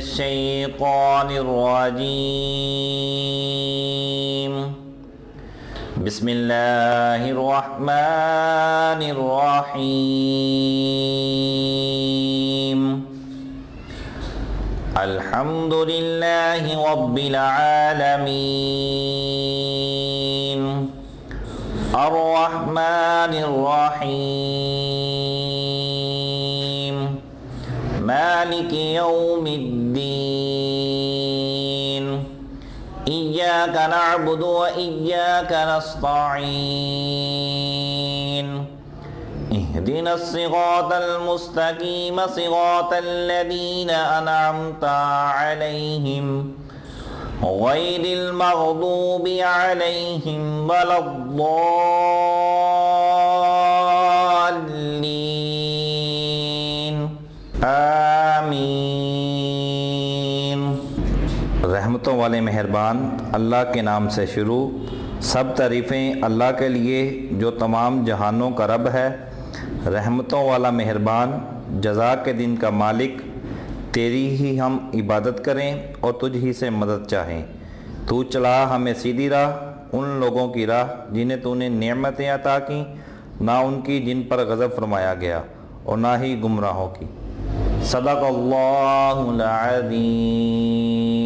मिनश्शैतानिर्रजीम। बिस्मिल्लाहिर्रहमानिर्रहीम। अल्हम्दुलिल्लाहि रब्बिल आलमीन अर्रहमानिर्रहीम मालिकि यौमिद्दीन। इय्याका नअबुदु व इय्याका नस्तईन। इहदिनस सिरातल मुस्तकीम सिरातल लज़ीना अनअमता अलैहिम गैरिल मग़दूबि अलैहिम वलद्दॉल्लीन। आमीन। रहमतों वाले मेहरबान अल्लाह के नाम से शुरू। सब तारीफ़ें अल्लाह के लिए जो तमाम जहानों का रब है, रहमतों वाला मेहरबान, जज़ा के दिन का मालिक। तेरी ही हम इबादत करें और तुझ ही से मदद चाहें। तू चला हमें सीधी राह, उन लोगों की राह जिन्हें तूने नेमतें अता की, ना उनकी जिन पर गज़ब फरमाया गया, और ना ही गुमराहों की। सदक़ल्लाहुल अज़ीम।